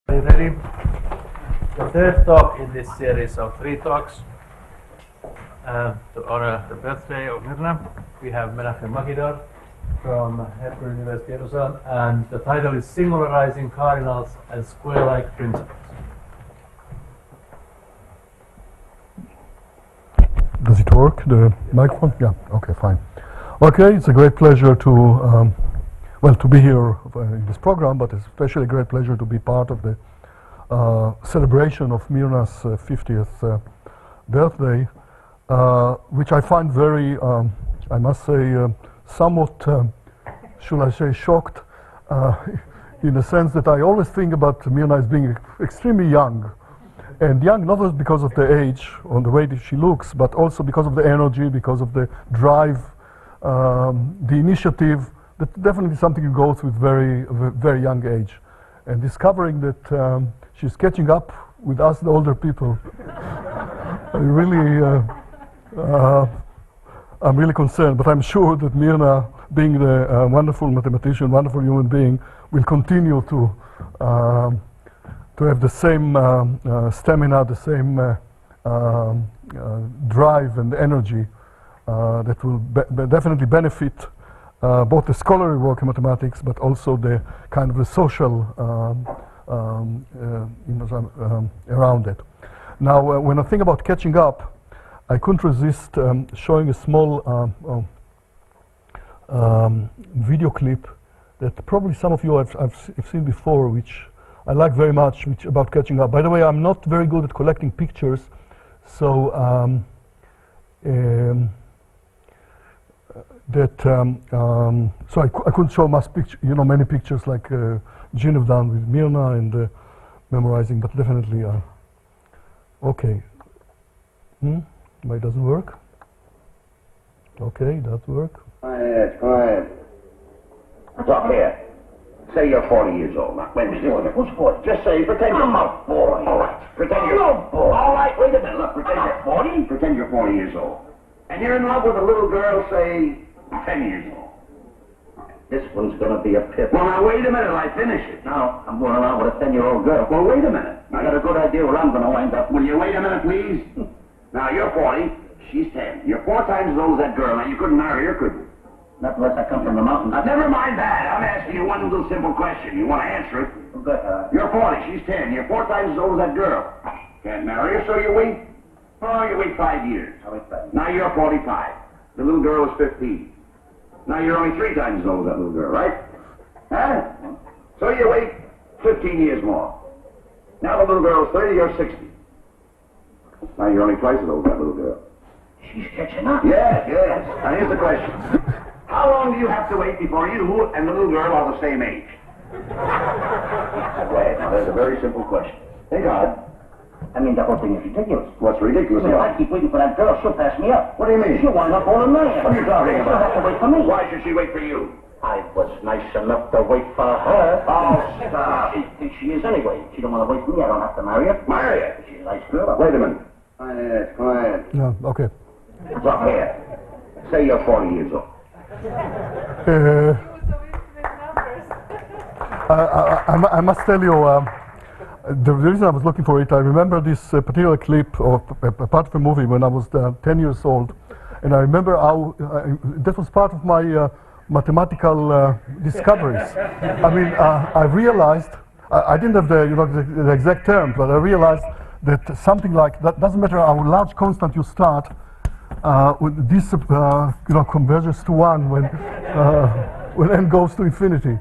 Are you ready? The third talk in this series of 3 talks to honor the birthday of Mirna. We have Menachem Magidor from Hebrew University Jerusalem, and the title is Singularizing Cardinals and Square-like Principles. Does it work, the microphone? Yeah, okay, fine. Okay, it's a great pleasure to to be here in this program, but it's especially a great pleasure to be part of the celebration of Mirna's 50th birthday, which I find very, I must say, somewhat, should I say, shocked, in the sense that I always think about Mirna as being extremely young. And young not just because of the age or the way that she looks, but also because of the energy, because of the drive, the initiative. That's definitely something you go through with very young age. And discovering that she's catching up with us, the older people, I'm really concerned. But I'm sure that Mirna, being the wonderful mathematician, wonderful human being, will continue to have the same stamina, the same drive and energy that will definitely benefit both the scholarly work in mathematics, but also the kind of the social around it. Now, when I think about catching up, I couldn't resist showing a small video clip that probably some of you have seen before, which I like very much, which about catching up. By the way, I'm not very good at collecting pictures, so so I couldn't show many pictures like Jean have done with Mirna and memorizing, but definitely, okay. Why it doesn't work? Okay, that work. Quiet. Stop here. Say you're 40 years old. Now, wait a minute. Who's 40? Just say, pretend you're... I'm not 40. All right. Pretend you're... No, 40. All right, wait a minute. Look, pretend you're 40. Pretend you're 40 years old. And you're in love with a little girl, say, 10 years old. This one's going to be a pip. Well, now, wait a minute. I finish it. Now, I'm going around with a 10-year-old girl. Well, wait a minute. I got a good idea where I'm going to wind up. Will you wait a minute, please? Now, you're 40. She's 10. You're 4 times as old as that girl. Now, you couldn't marry her, could you? Not unless I come from the mountains. Now, never mind that. I'm asking you one little simple question. You want to answer it? You're 40. She's 10. You're 4 times as old as that girl. Can't marry her, so you wait. Oh, you wait 5 years. I wait 5 years. Now you're 45. The little girl is 15. Now you're only 3 times as old as that little girl, right? Huh? So you wait 15 years more. Now the little girl is 30, you're 60. Now you're only twice as old as that little girl. She's catching up. Yes. Now here's the question. How long do you have to wait before you and the little girl are the same age? Wait, now there's a very simple question. Hey, God. I mean, the whole thing is ridiculous. What's ridiculous? If I keep waiting for that girl, she'll pass me up. What do you mean? She'll wind up all in man. What are you talking about? She'll have to wait for me. Why should she wait for you? I was nice enough to wait for her. Oh, stop. She is anyway. She don't want to wait for me. I don't have to marry her. Marry her? She's a nice girl. Wait a minute. Quiet. No, okay. Look here. Say you're 40 years old. I must tell you, the reason I was looking for it, I remember this particular clip of a part of a movie when I was 10 years old, and I remember how that was part of my mathematical discoveries. I mean, I realized I didn't have the exact term, but I realized that something like that doesn't matter how large constant you start. When this converges to 1 when n goes to infinity.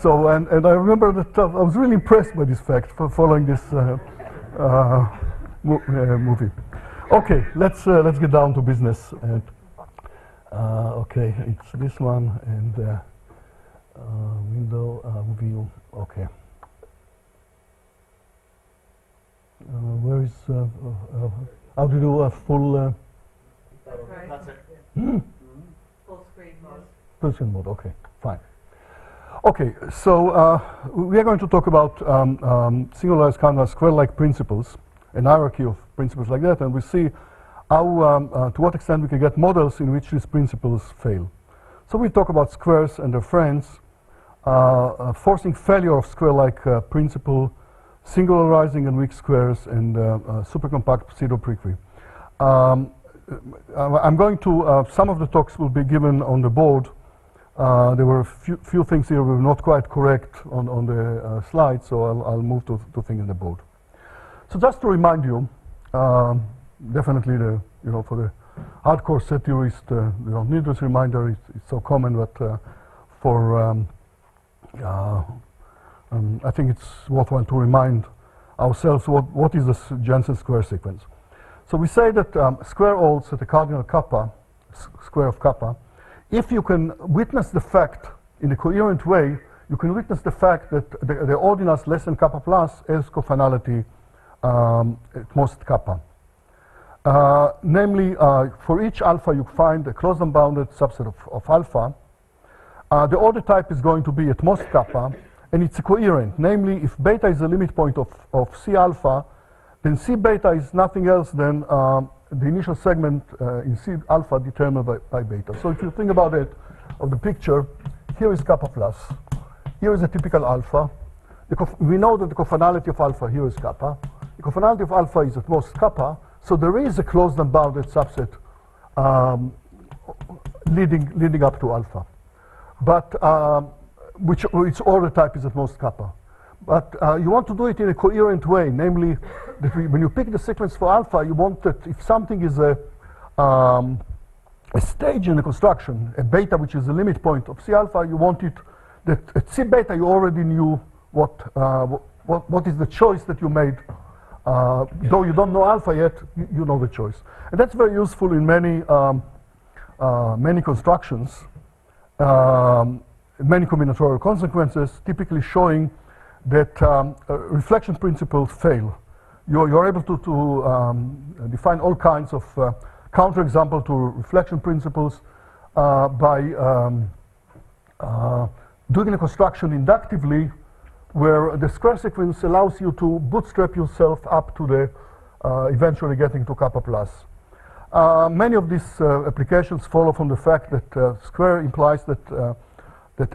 So and I remember that I was really impressed by this fact following this movie. Okay, let's get down to business. And okay, it's this one and window view. Okay. Where is how to do a full? That's it. Full screen mode. Full screen mode. Okay, fine. Okay, so we are going to talk about singularized cardinal square-like principles, an hierarchy of principles like that, and we see how, to what extent we can get models in which these principles fail. So we talk about squares and their friends, forcing failure of square-like principle singularizing and weak squares, and supercompact pseudo-prequy. I'm going to, some of the talks will be given on the board. There were a few things here were not quite correct on the slide, so I'll move to things in the board. So just to remind you, definitely for the hardcore set theorist, you don't need this reminder, it's so common, but for I think it's worthwhile to remind ourselves what is the Jensen square sequence. So we say that square holds at the cardinal kappa, square of kappa. If you can witness the fact in a coherent way, you can witness the fact that the ordinals less than kappa plus has cofinality at most kappa. Namely, for each alpha you find a closed unbounded subset of alpha. The order type is going to be at most kappa, and it's coherent. Namely, if beta is the limit point of C alpha, then C beta is nothing else than the initial segment in C alpha determined by beta. So if you think about it, of the picture, here is kappa plus. Here is a typical alpha. We know that the cofinality of alpha here is kappa. The cofinality of alpha is at most kappa, so there is a closed unbounded subset leading up to alpha. But which order type is at most kappa. But you want to do it in a coherent way, namely, that when you pick the sequence for alpha, you want that if something is a stage in the construction, a beta which is the limit point of C alpha, you want it that at C beta you already knew what is the choice that you made. Though you don't know alpha yet, you know the choice. And that's very useful in many constructions. Many combinatorial consequences, typically showing that reflection principles fail. You're able to define all kinds of counterexample to reflection principles by doing a construction inductively, where the square sequence allows you to bootstrap yourself up to the eventually getting to kappa plus. Many of these applications follow from the fact that square implies that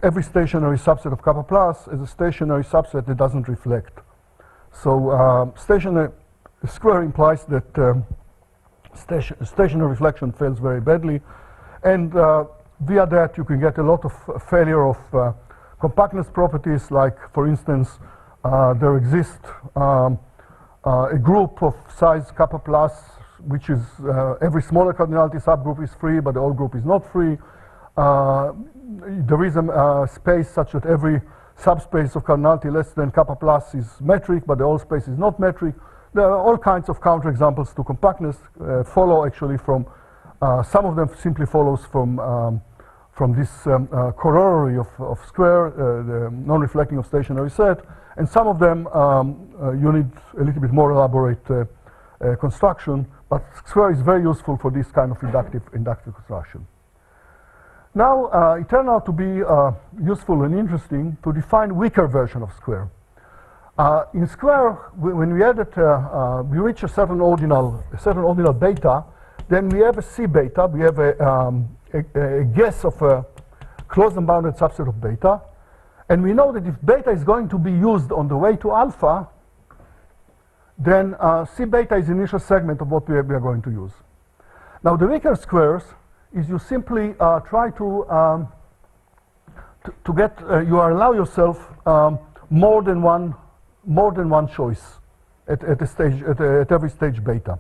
every stationary subset of kappa plus is a stationary subset that doesn't reflect. So stationary square implies that stationary reflection fails very badly, and via that you can get a lot of failure of compactness properties, like for instance there exists a group of size kappa plus, which is every smaller cardinality subgroup is free, but the whole group is not free. There is a space such that every subspace of cardinality less than kappa plus is metric, but the whole space is not metric. There are all kinds of counterexamples to compactness follow actually from, some of them simply follows from this corollary of square, the non-reflecting of stationary set, and some of them you need a little bit more elaborate construction, but square is very useful for this kind of inductive construction. Now, it turned out to be useful and interesting to define weaker version of square. In square, when we add it, we reach a certain ordinal beta, then we have a C beta, we have a guess of a closed unbounded subset of beta, and we know that if beta is going to be used on the way to alpha, then C beta is the initial segment of what we are going to use. Now, the weaker squares is you simply try to get you allow yourself more than one choice at every stage beta.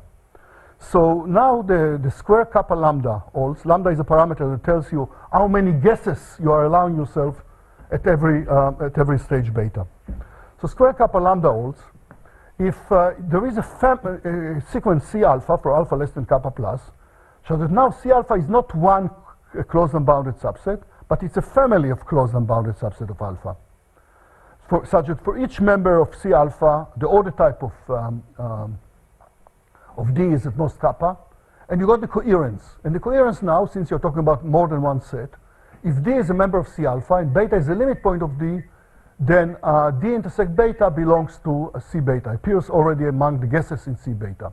So now the square kappa lambda holds. Lambda is a parameter that tells you how many guesses you are allowing yourself at every stage beta. So square kappa lambda holds. If there is a sequence C alpha for alpha less than kappa plus, so that now C alpha is not one closed unbounded subset, but it's a family of closed unbounded subset of alpha. Such that for each member of C alpha, the order type of D is at most kappa, and you got the coherence. And the coherence now, since you're talking about more than one set, if D is a member of C alpha and beta is the limit point of D, then D intersect beta belongs to C beta. It appears already among the guesses in C beta.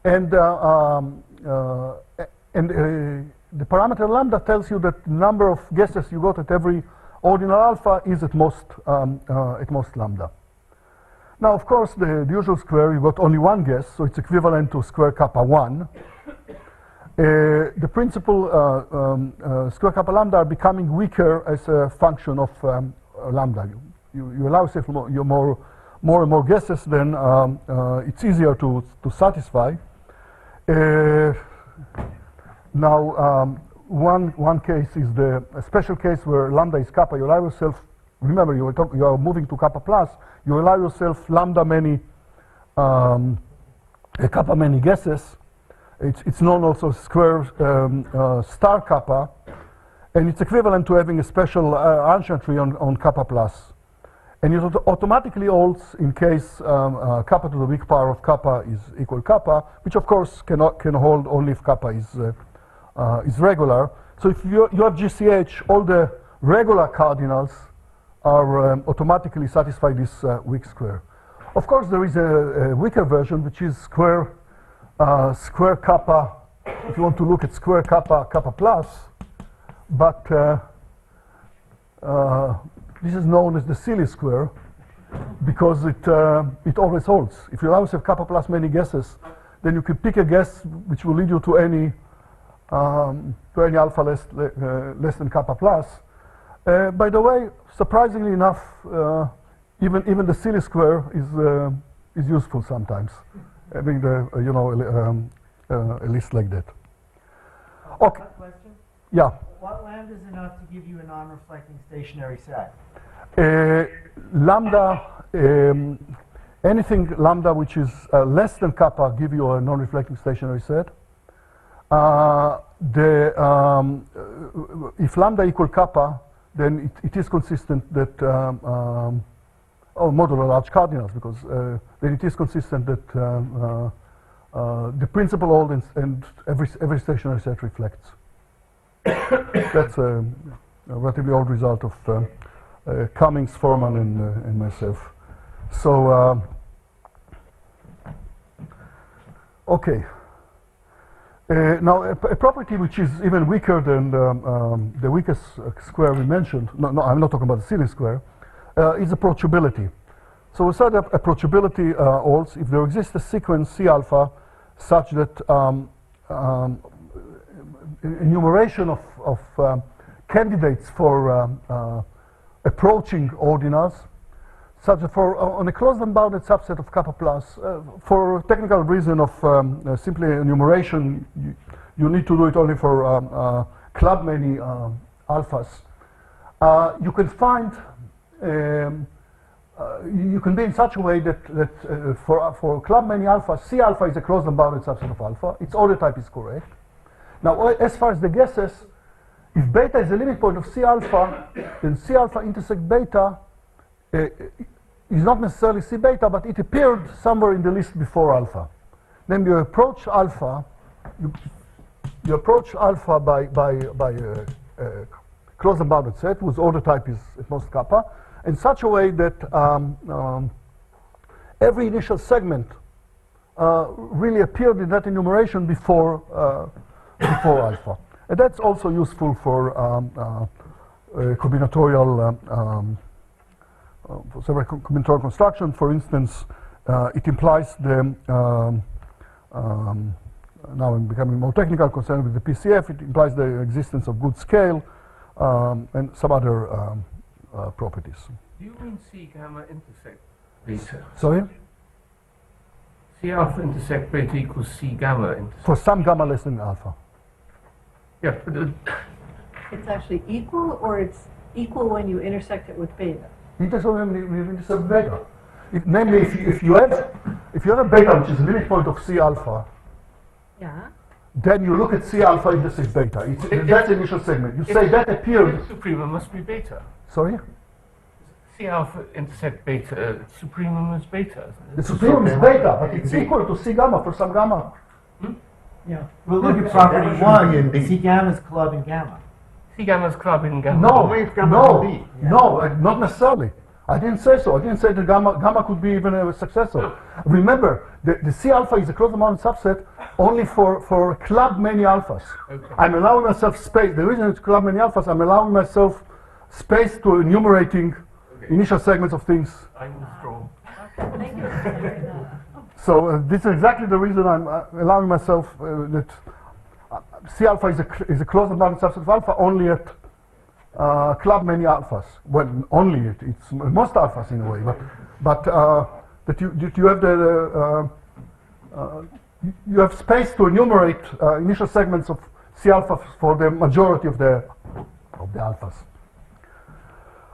And the parameter lambda tells you that the number of guesses you got at every ordinal alpha is at most lambda. Now, of course, the usual square, you got only one guess, so it's equivalent to square kappa 1. The principal square kappa lambda are becoming weaker as a function of lambda. You allow yourself more and more guesses, then it's easier to satisfy. Now, one case is a special case where lambda is kappa. You allow yourself, remember, you are moving to kappa plus, you allow yourself lambda many, kappa many guesses. It's known also square star kappa, and it's equivalent to having a special ancient tree on kappa plus. And it automatically holds in case kappa to the weak power of kappa is equal kappa, which of course can hold only if kappa is regular. So if you have GCH, all the regular cardinals are automatically satisfy this weak square. Of course, there is a weaker version, which is square kappa, if you want to look at square kappa plus, but this is known as the silly square because it always holds. If you allow yourself kappa plus many guesses, then you can pick a guess which will lead you to any alpha less than kappa plus. By the way, surprisingly enough, even the silly square is useful sometimes, having a list like that. Okay. Question? Yeah. What lambda is enough to give you a non-reflecting stationary set? Lambda, anything lambda which is less than kappa give you a non-reflecting stationary set. If lambda equal kappa, then it is consistent that modular large cardinals, because then it is consistent that the principal holds and every stationary set reflects. That's a relatively old result of Cummings, Foreman, and myself. So, okay. Now, a property which is even weaker than the weakest square we mentioned, no, I'm not talking about the silly square, is approachability. So we said that approachability holds if there exists a sequence C alpha such that enumeration of candidates for approaching ordinals, such that for on a closed unbounded subset of kappa plus, for technical reason of simply enumeration, you need to do it only for club many alphas. You can find, you can be in such a way that for club many alpha, C alpha is a closed unbounded subset of alpha. Its order type is correct. Now, as far as the guesses, if beta is the limit point of C alpha, then C alpha intersect beta is not necessarily C beta, but it appeared somewhere in the list before alpha. Then you approach alpha, you approach alpha by closed unbounded set whose order type is at most kappa, in such a way that every initial segment really appeared in that enumeration before alpha. And that's also useful for combinatorial for several combinatorial construction. For instance, it implies the now I'm becoming more technical concerned with the PCF. It implies the existence of good scale and some other properties. Do you mean C gamma intersect beta? Sorry? C alpha intersect beta equals C gamma intersect. For some gamma less than alpha. Yeah, but It's actually equal, or it's equal when you intersect it with beta? Intersect beta. Namely, if you have a beta which is the limit point of C alpha, Yeah. then you look at C alpha intersect beta. That's the initial segment. You say that appeared. supremum must be beta. Sorry? C alpha intersect beta, supremum is beta, isn't it? The supremum is beta, but it's equal to C gamma for some gamma. Yeah. We'll look at property 1. C gamma is club and gamma. C gamma is club in gamma. Not necessarily. I didn't say so. I didn't say that gamma could be even a successor. Remember, the C alpha is a closed unbounded subset only for club many alphas. Okay. I'm allowing myself space. The reason it's club many alphas, I'm allowing myself space to enumerating initial segments of things. I withdraw. Thank you for clearing that up. So this is exactly the reason I'm allowing myself that C alpha is a closed bounded subset of alpha only at club many alphas. Well, only it's most alphas in a way, but that you have you have space to enumerate initial segments of C alpha for the majority of the alphas.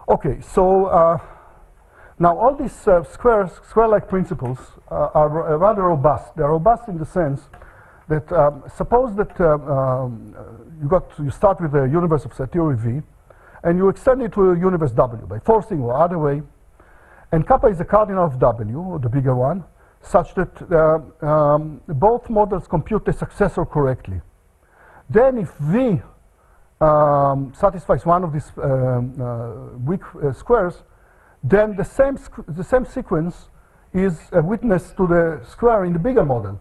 Okay, so now all these square-like principles are rather robust. They are robust in the sense that suppose that you start with a universe of set theory V, and you extend it to a universe W by forcing or other way, and kappa is the cardinal of W, or the bigger one, such that both models compute the successor correctly. Then if V satisfies one of these weak squares, then the same sequence is a witness to the square in the bigger model.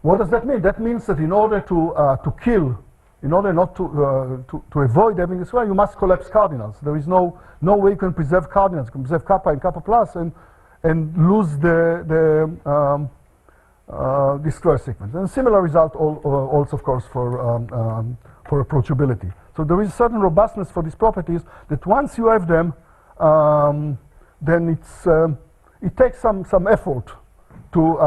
What does that mean? That means that in order to kill, in order not to avoid having a square, you must collapse cardinals. There is no way you can preserve cardinals. You can preserve kappa and kappa plus and lose the square sequence. And similar result also, of course, for approachability. So there is a certain robustness for these properties that once you have them, then it takes some effort to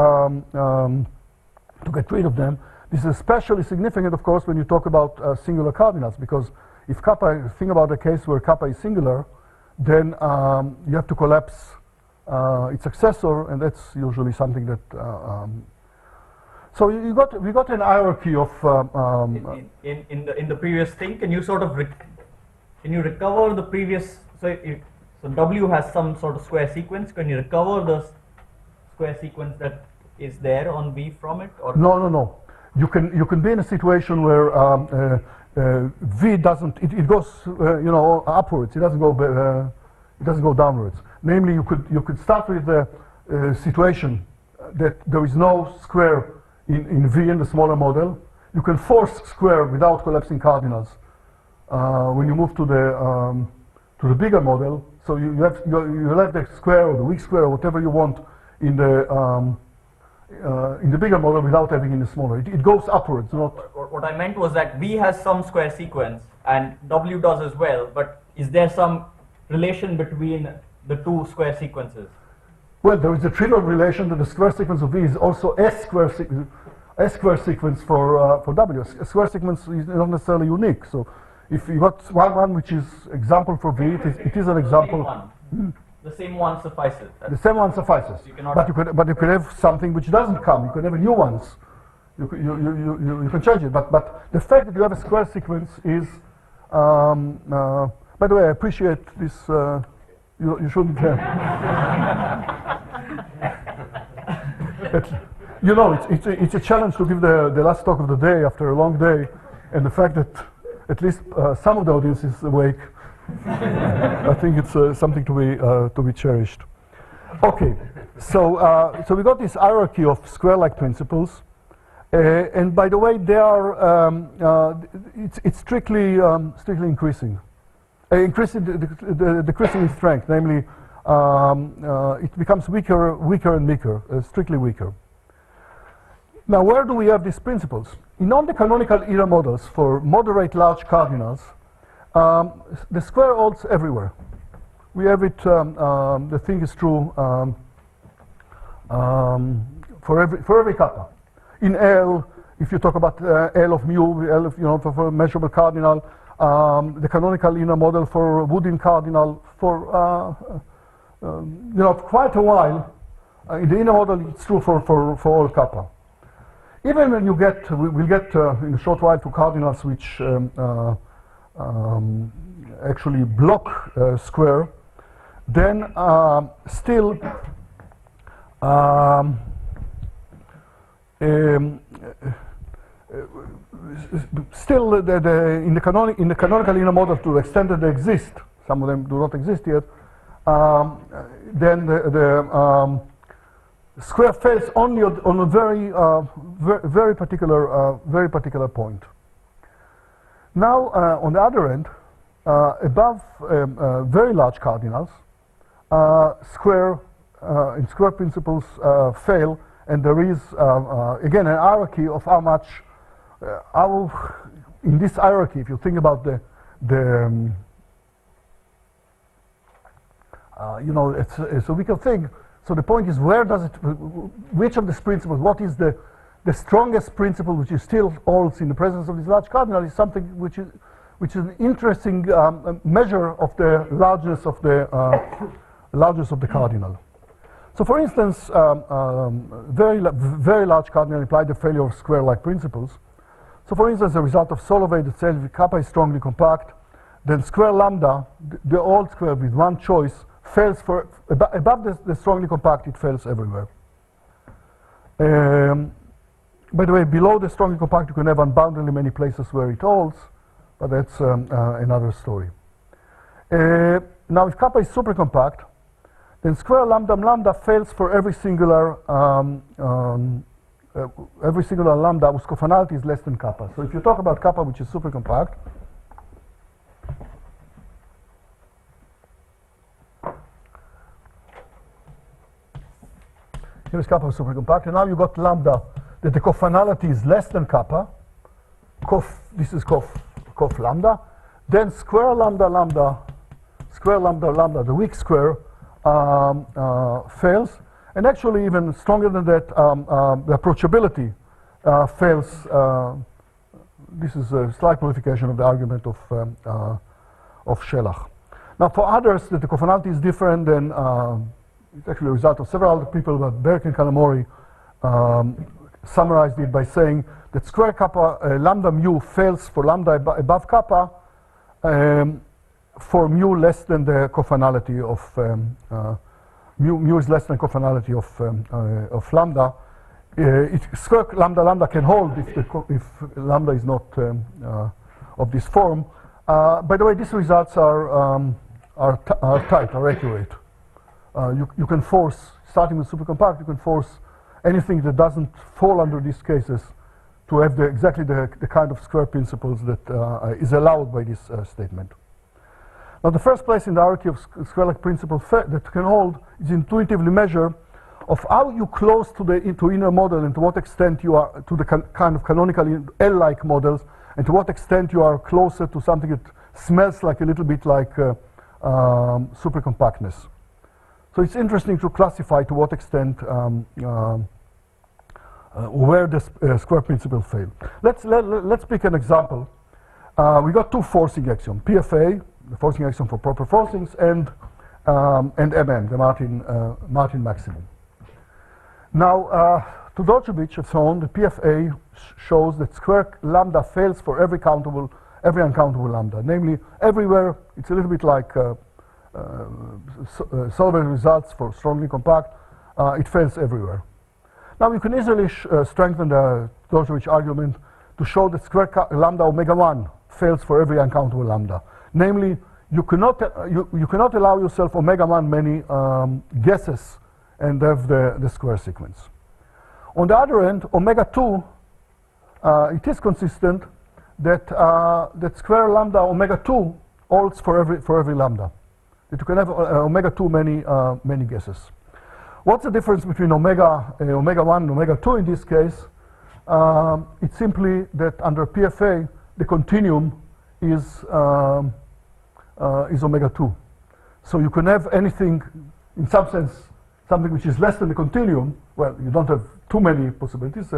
get rid of them. This is especially significant, of course, when you talk about singular cardinals, because if kappa, think about a case where kappa is singular, then you have to collapse its successor, and that's usually something that. So we got an hierarchy of. In the previous thing, can you sort of can you recover the previous? So W has some sort of square sequence. Can you recover the square sequence that is there on V from it? Or No. You can be in a situation where V doesn't. It goes upwards. It doesn't go downwards. Namely, you could start with the situation that there is no square in V in the smaller model. You can force square without collapsing cardinals when you move to the bigger model. So you have the square or the weak square or whatever you want in the bigger model without having in the smaller. It goes upwards, not. What I meant was that V has some square sequence and W does as well, but is there some relation between the two square sequences? Well, there is a trivial relation that the square sequence of V is also S square sequence for W. A square sequence is not necessarily unique. So if you got one which is example for V, it is an example. The same one suffices. The same one suffices. But you could have something which doesn't come. You could have a new ones. You can change it. But the fact that you have a square sequence is. By the way, I appreciate this. You shouldn't. It's a challenge to give the last talk of the day after a long day, and the fact that at least some of the audience is awake. I think it's something to be cherished. Okay, so we got this hierarchy of square-like principles, and by the way, they are it's strictly increasing, decreasing in strength. Namely, it becomes weaker and weaker, strictly weaker. Now, where do we have these principles? In all the canonical era models for moderate large cardinals, the square holds everywhere. We have it, the thing is true for every kappa. In L, if you talk about L of mu, L of, for a measurable cardinal, the canonical inner model for Woodin cardinal, for quite a while, in the inner model it's true for all kappa. Even when you get, we'll get in a short while to cardinals which actually block square, then still in the canonical inner model, to the extent that they exist, some of them do not exist yet, then the square fails only on a very particular point. Now, on the other end, above very large cardinals, square in square principles fail, and there is again an hierarchy of how much in this hierarchy, if you think about the you know, it's a weaker thing. So the point is, where does it, which of these principles, what is the strongest principle which is still holds in the presence of this large cardinal is something which is an interesting measure of the largeness of the cardinal. So, for instance, very large cardinal imply the failure of square-like principles. So, for instance, the result of Solovay that says if kappa is strongly compact, then square lambda, the old square with one choice, fails for above the strongly compact. It fails everywhere. By the way, below the strongly compact, you can have unboundedly many places where it holds, but that's another story. Now, if kappa is super compact, then square lambda lambda fails for every singular lambda whose cofinality is less than kappa. So if you talk about kappa, which is super compact, here's kappa super compact, and now you got lambda that the cofinality is less than kappa. This is cof lambda. Then square lambda lambda, the weak square fails, and actually even stronger than that, the approachability fails. This is a slight modification of the argument of Shelach. Now, for others, that the cofinality is different, then it's actually a result of several other people, but Berk and Kanamori summarized it by saying that square kappa lambda mu fails for lambda above kappa for mu less than the cofinality of mu is less than cofinality of lambda. Square lambda lambda can hold if lambda is not of this form. By the way, these results are tight, are accurate. You can force, starting with supercompact, you can force anything that doesn't fall under these cases to have exactly the kind of square principles that is allowed by this statement. Now, the first place in the hierarchy of square-like principles that can hold is intuitively measure of how you close to inner model and to what extent you are to the kind of canonical L-like models, and to what extent you are closer to something that smells like a little bit like supercompactness. So it's interesting to classify to what extent where the square principle fail. Let's pick an example. We got two forcing axioms: PFA, the forcing axiom for proper forcings, and MM, the Martin maximum. Now, Tudorcevich has shown the PFA shows that square lambda fails for every uncountable lambda. Namely, everywhere. It's a little bit like Solvay results for strongly compact. It fails everywhere. Now, you can easily strengthen the Tudorcevich argument to show that square lambda omega 1 fails for every uncountable lambda. Namely, you cannot allow yourself omega 1 many guesses and have the square sequence. On the other end, omega 2, it is consistent that that square lambda omega 2 holds for every lambda. That you can have omega 2 many guesses. What's the difference between omega 1 and omega 2 in this case? It's simply that under PFA, the continuum is omega 2. So you can have anything, in some sense, something which is less than the continuum. Well, you don't have too many possibilities.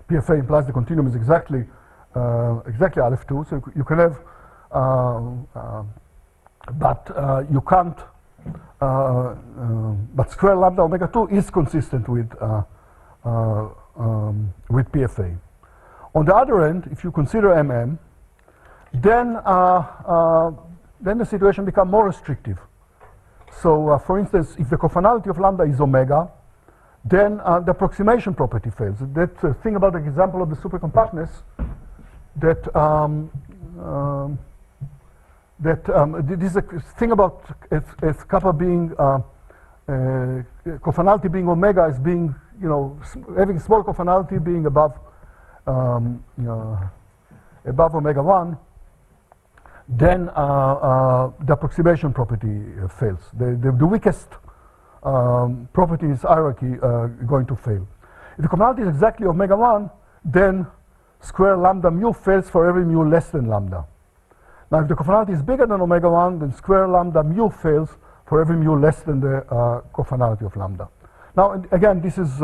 PFA implies the continuum is exactly Aleph 2. So you can have, but you can't. But square lambda omega 2 is consistent with PFA. On the other end, if you consider MM, then the situation becomes more restrictive. So, for instance, if the cofinality of lambda is omega, then the approximation property fails. That thing about the example of the supercompactness, that this is a thing about if kappa being cofinality being omega is being, having small cofinality being above omega 1, then the approximation property fails. The weakest property in this hierarchy going to fail. If the conformality is exactly omega 1, then square lambda mu fails for every mu less than lambda. Now, if the conformality is bigger than omega 1, then square lambda mu fails for every mu less than the conformality of lambda. Now, again, this is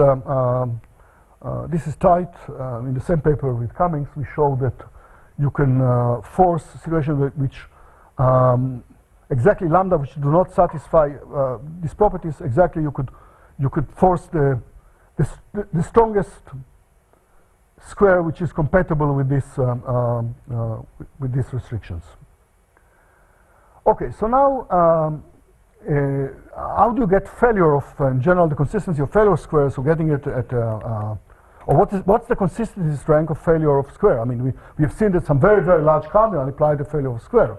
tight. In the same paper with Cummings, we show that you can force a situation which exactly lambda which do not satisfy these properties. Exactly, you could force the strongest square which is compatible with these restrictions. Okay, so now how do you get failure of in general the consistency of failure squares? So getting it at or what's the consistency strength of failure of square? I mean, we've seen that some very very large cardinal apply the failure of square.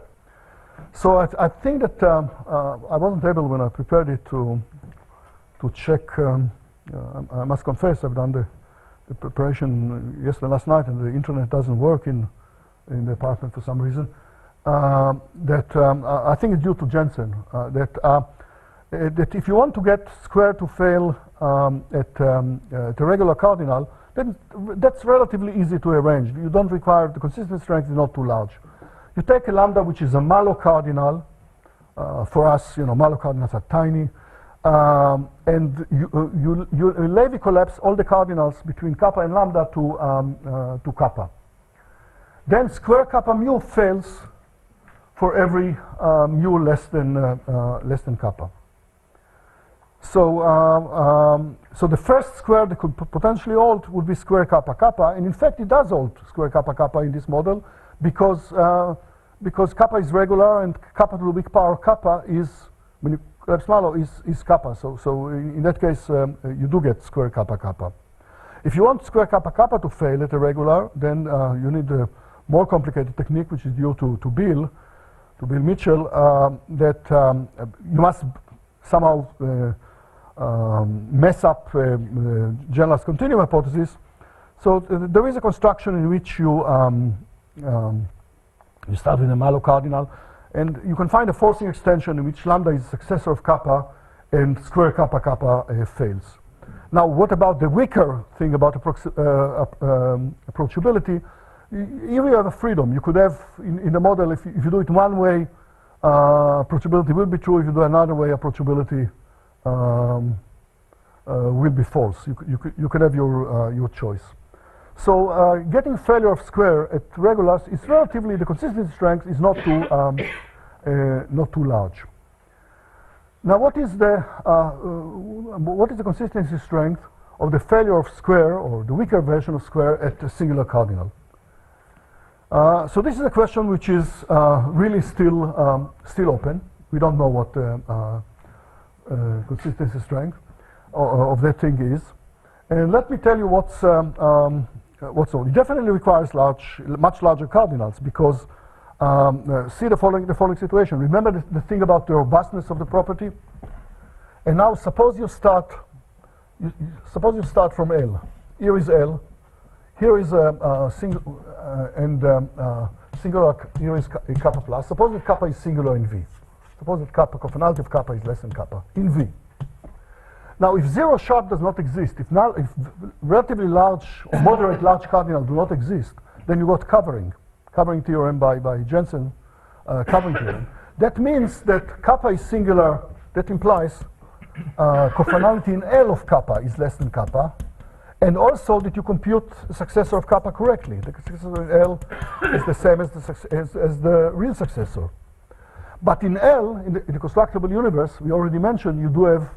So I think that I wasn't able when I prepared it to check. I must confess I've done the preparation yesterday last night, and the internet doesn't work in the apartment for some reason. I think it's due to Jensen. That if you want to get square to fail at a regular cardinal, then that's relatively easy to arrange. You don't require the consistency strength is not too large. You take a lambda which is a malo cardinal. For us, malo cardinals are tiny. And you Levi collapse all the cardinals between kappa and lambda to kappa. Then square kappa mu fails for every mu less than kappa. So so the first square that could potentially hold would be square kappa kappa, and in fact it does hold square kappa kappa in this model because kappa is regular and kappa to the big power kappa is, when you collapse malo, is kappa. So in that case you do get square kappa kappa. If you want square kappa kappa to fail at a regular, then you need a more complicated technique which is due to Bill Mitchell, that you must somehow mess up generalized continuum hypothesis. So there is a construction in which you start with a malo cardinal, and you can find a forcing extension in which lambda is successor of kappa and square kappa kappa fails. Now, what about the weaker thing about approachability? Here we have a freedom. You could have in the model, if you do it one way, approachability will be true. If you do another way, approachability will be false. You can have your choice. So getting failure of square at regulars is relatively, the consistency strength is not too large. Now, what is the consistency strength of the failure of square, or the weaker version of square, at a singular cardinal? So this is a question which is really still open. We don't know what consistency strength of that thing is. And let me tell you what's on. It definitely requires much larger cardinals, because see the following situation. Remember the thing about the robustness of the property. And now suppose you start from L. Here is L. Here is a singular. Here is kappa plus. Suppose that kappa is singular in V. Suppose that conformality of kappa is less than kappa in V. Now, if zero sharp does not exist, if relatively large or moderate large cardinals do not exist, then you got covering theorem by Jensen, covering theorem. That means that kappa is singular. That implies conformality in L of kappa is less than kappa, and also that you compute the successor of kappa correctly. The successor in L is the same as the real successor. But in L, in the constructible universe, we already mentioned you do have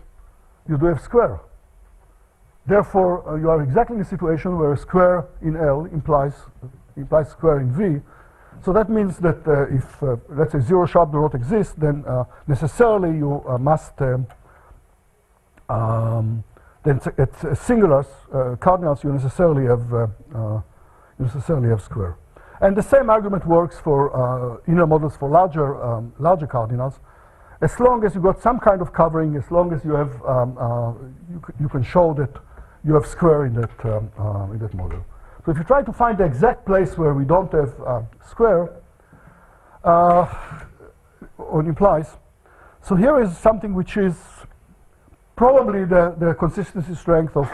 square. Therefore, you are exactly in a situation where a square in L implies square in V. So that means that if, let's say, zero sharp do not exist, then necessarily you must, then at singulars, cardinals, you necessarily have square. And the same argument works for inner models for larger cardinals. As long as you got some kind of covering, as long as you have, you can show that you have square in that model. So if you try to find the exact place where we don't have square, or it implies, so here is something which is probably the consistency strength of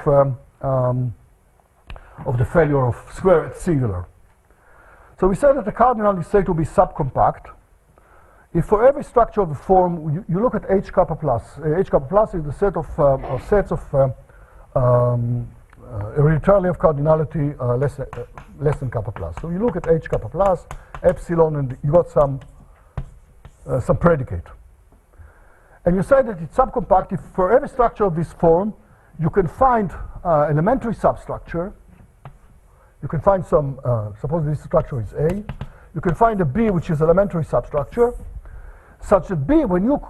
the failure of square at singular. So we said that the cardinal is said to be subcompact. If for every structure of the form you look at H kappa plus, H kappa plus is the set of sets of hereditarily of cardinality less than kappa plus. So you look at H kappa plus, epsilon, and you got some predicate. And you say that it's subcompact if for every structure of this form you can find elementary substructure. You can find some, suppose this structure is A. You can find a B which is elementary substructure, such that B, when you,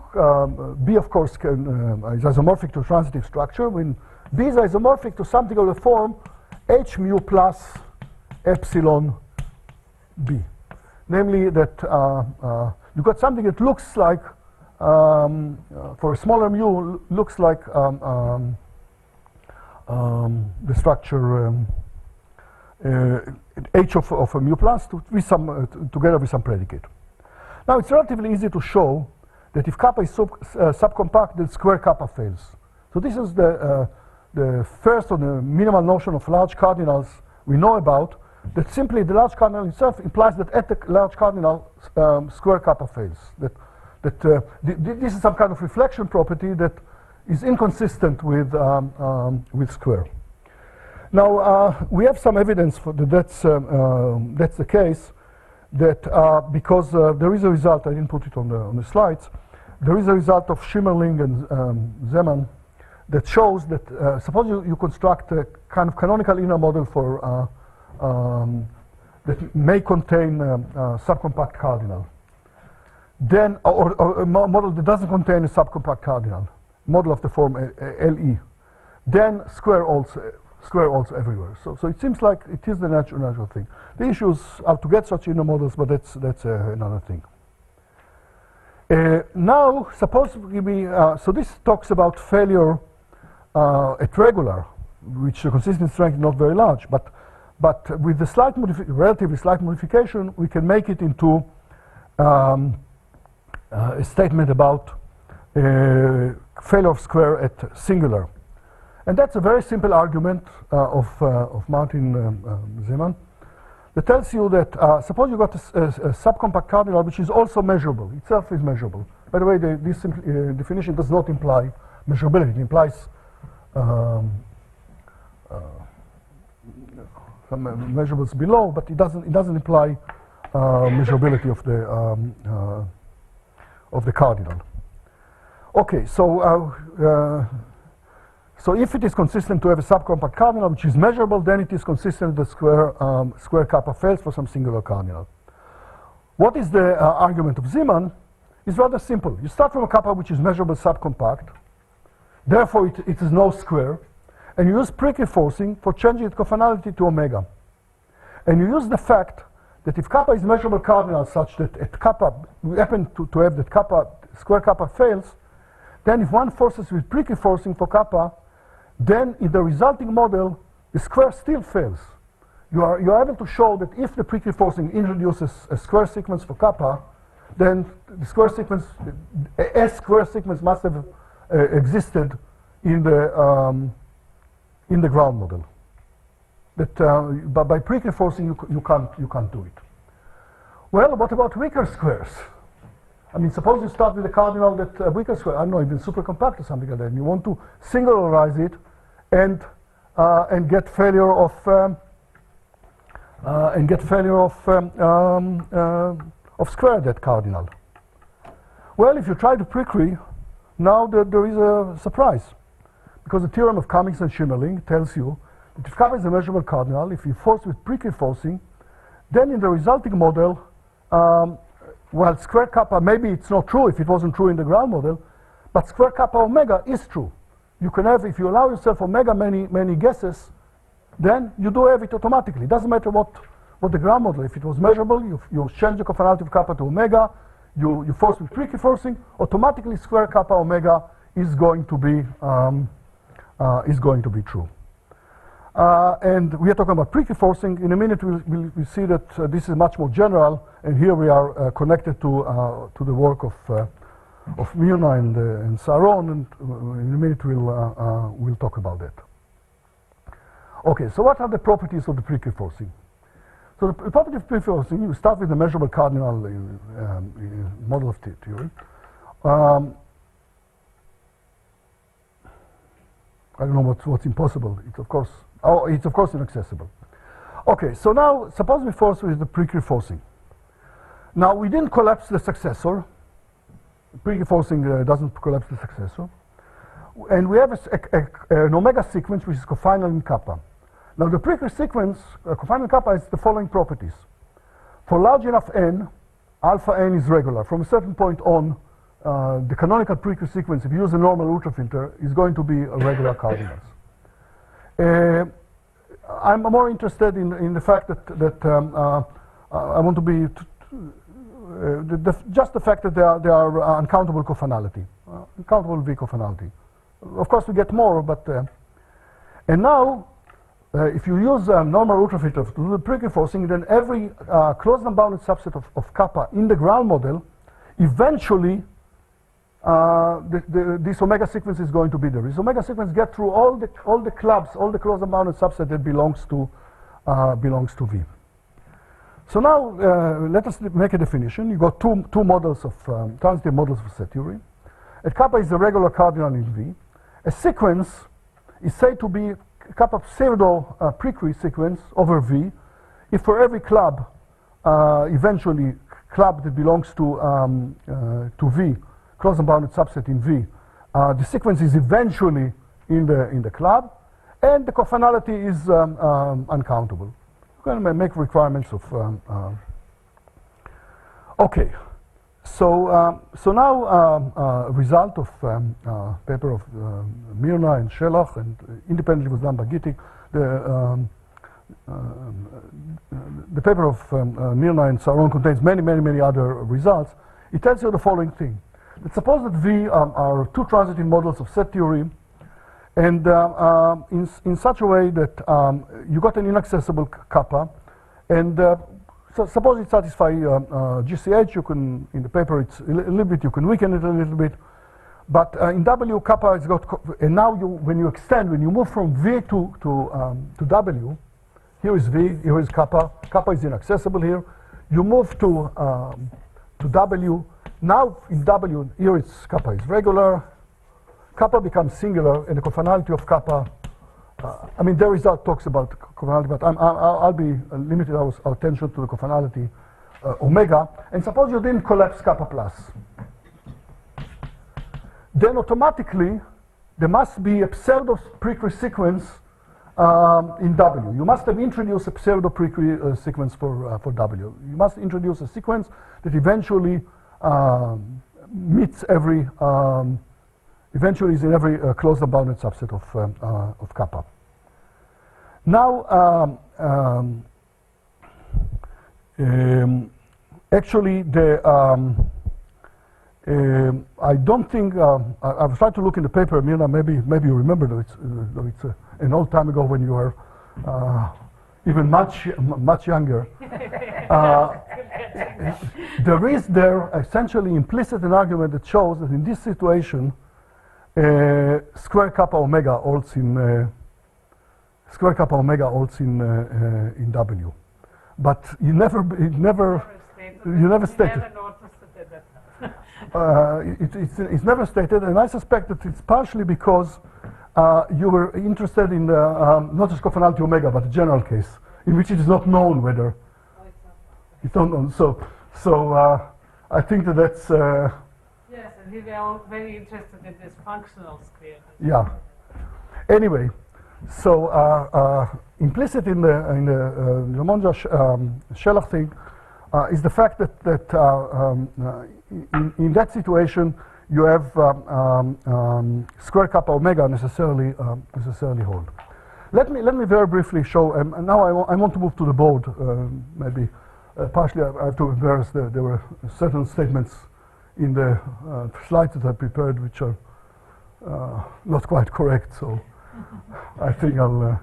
B of course is isomorphic to a transitive structure. When B is isomorphic to something of the form H mu plus epsilon B. Namely that you got something that looks like, for a smaller mu, looks like the structure H of a mu plus with some, together with some predicate. Now it's relatively easy to show that if kappa is subcompact, then square kappa fails. So this is the first or the minimal notion of large cardinals we know about, that simply the large cardinal itself implies that at the large cardinal square kappa fails. This is some kind of reflection property that is inconsistent with square. Now we have some evidence for that's the case. That because there is a result, I didn't put it on the slides. There is a result of Schimmerling and Zeman that shows that suppose you construct a kind of canonical inner model for that may contain subcompact cardinal. Then, or a model that doesn't contain a subcompact cardinal, model of the form LE. Then square also everywhere. So it seems like it is the natural thing. The issues are to get such inner models, but that's another thing. Now, suppose so this talks about failure at regular, which the consistent strength is not very large, but with the relatively slight modification, we can make it into a statement about failure of square at singular. And that's a very simple argument of Martin Zeman that tells you that suppose you got a subcompact cardinal which is also measurable, itself is measurable. By the way, this definition does not imply measurability. It implies some measurables below, but it doesn't imply measurability of the cardinal. Okay, so if it is consistent to have a subcompact cardinal which is measurable, then it is consistent that square kappa fails for some singular cardinal. What is the argument of Zeman? It's rather simple. You start from a kappa which is measurable subcompact, therefore it is no square, and you use Prickly forcing for changing its cofinality to omega. And you use the fact that if kappa is measurable cardinal such that at kappa, we happen to have that kappa, square kappa fails, then if one forces with Prickly forcing for kappa, then in the resulting model, the square still fails. You are able to show that if the Prickly forcing introduces a square sequence for kappa, then the square sequence, a square sequence must have existed in the ground model. But by Prickly forcing, you can't do it. Well, what about weaker squares? I mean, suppose you start with a cardinal that weaker square, I don't know, even supercompact or something like that, and you want to singularize it and get failure of square that cardinal. Well, if you try to Prickly, now there is a surprise, because the theorem of Cummings and Schimmerling tells you that if kappa is a measurable cardinal, if you force with Prickly forcing, then in the resulting model, well, square kappa, maybe it's not true if it wasn't true in the ground model, but square kappa omega is true. You can have, if you allow yourself omega many guesses, then you do have it automatically. It doesn't matter what the ground model, if it was measurable, you change the cofinality of kappa to omega, you force with Prickly forcing, automatically square kappa omega is going to be true. And we are talking about Prickly forcing. In a minute, we'll see that this is much more general, and here we are connected to the work Mirna and Saron, and in a minute we'll talk about that. Okay, so what are the properties of the pre-forcing? So the property of pre-forcing, you start with the measurable cardinal in model of theory. I don't know what's impossible. It's of course inaccessible. Okay, so now suppose we force with the pre-forcing. Now we didn't collapse the successor. Pre-forcing doesn't collapse the successor, and we have an omega sequence which is cofinal in kappa. Now the pre sequence cofinal in kappa has the following properties. For large enough n, alpha n is regular. From a certain point on, the canonical pre sequence, if you use a normal ultrafilter, is going to be a regular cardinals. I'm more interested in the fact that I want to be just the fact that they are uncountable cofinality, uncountable V cofinality. Of course, we get more, but and now if you use a normal ultrafilter to do the pre-forcing, then every closed and bounded subset of kappa in the ground model, eventually this omega sequence is going to be there. This omega sequence gets through all the clubs, all the closed and bounded subset that belongs to V. So now let us make a definition. You got two models of transitive models of set theory. A kappa is the regular cardinal in V. A sequence is said to be kappa pseudo pre sequence over V if for every club, eventually club that belongs to V, closed and bounded subset in V, the sequence is eventually in the club, and the cofinality is uncountable. We're going to make requirements of. Okay, so now a result of paper of Mirna and Shelach, and independently was done by Gittig. The paper of Mirna and Saron contains many other results. It tells you the following thing: that suppose that V are two transitive models of set theory, and in such a way that you got an inaccessible kappa, and so suppose it satisfies GCH. You can, in the paper, it's a little bit. You can weaken it a little bit, but in W kappa it's got. And now when you extend, when you move from V to W, here is V, here is kappa. Kappa is inaccessible here. You move to W. Now in W, here it's kappa is regular. Kappa becomes singular, and the cofinality of kappa. I mean, the result talks about cofinality, but I'll be limited our attention to the cofinality omega. And suppose you didn't collapse kappa plus, then automatically there must be a pseudo pre sequence in W. You must have introduced a pseudo pre sequence for W. You must introduce a sequence that eventually meets every. Eventually is in every closed and bounded subset of kappa. Now, actually, I don't think I was trying to look in the paper, Mirna. Maybe you remember that it's an old time ago when you were even much younger. There is essentially implicit an argument that shows that in this situation. Square kappa omega holds in W, but you never stated. It's never stated, and I suspect that it's partially because you were interested in not just cofinality omega, but the general case in which it is not known whether it's not known. So I think that's. Yes, and we were all very interested in this functional square. Yeah. Anyway, so implicit in the Lamonja Shelach thing is the fact that in that situation you have square kappa omega necessarily hold. Let me very briefly show. Now I want to move to the board. Maybe partially I have to embarrass. There were certain statements in the slides that I prepared, which are not quite correct, so I think I'll.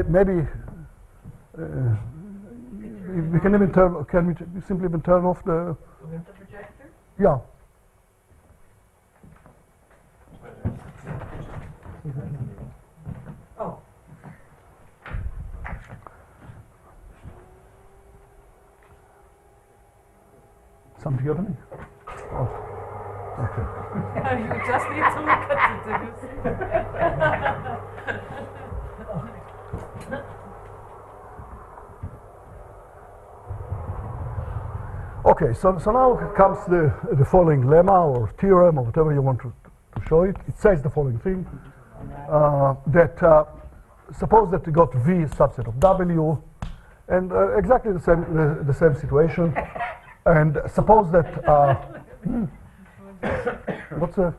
Maybe. we can even turn. Can we simply even turn off the? The projector? Yeah. Oh. Something happening? Oh. Okay. You just need to look at the Okay, so now comes the following lemma or theorem or whatever you want to show it. It says the following thing, that suppose that we got V is subset of W, and exactly the same situation, and suppose that, what's a,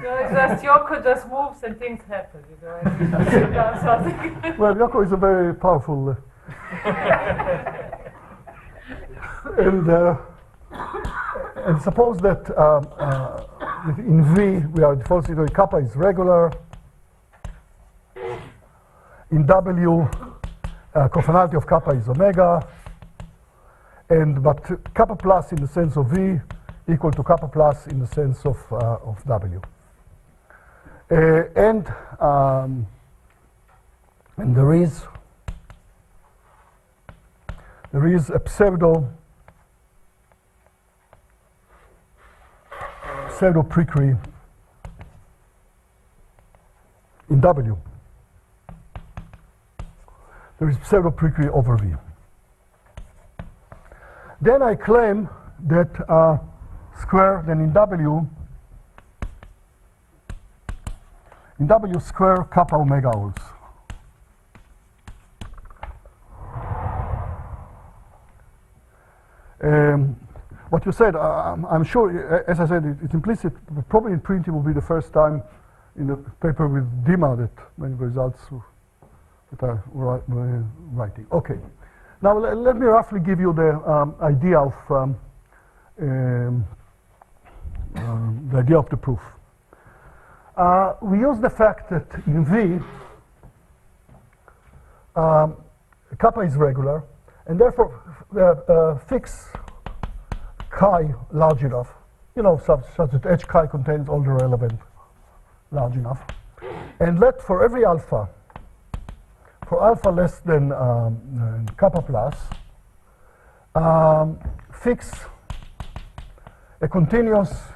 just Yoko just moves and things happen, you know. And she does something. well, Yoko is a very powerful, and suppose that in V we are default situation, kappa is regular. In W, cofinality of kappa is omega, but kappa plus in the sense of V equal to kappa plus in the sense of W. And there is a pseudo precree in W. There is pseudo precree over V. Then I claim that square, then in W square kappa omega holds. What you said, I'm sure, as I said, it's implicit, but probably in print it will be the first time in the paper with Dima that many results that are writing. Okay, now let me roughly give you the idea of the proof. We use the fact that in V, kappa is regular, and therefore fix chi large enough, you know, such that h chi contains all the relevant large enough, and let for every alpha, for alpha less than kappa plus, fix a continuous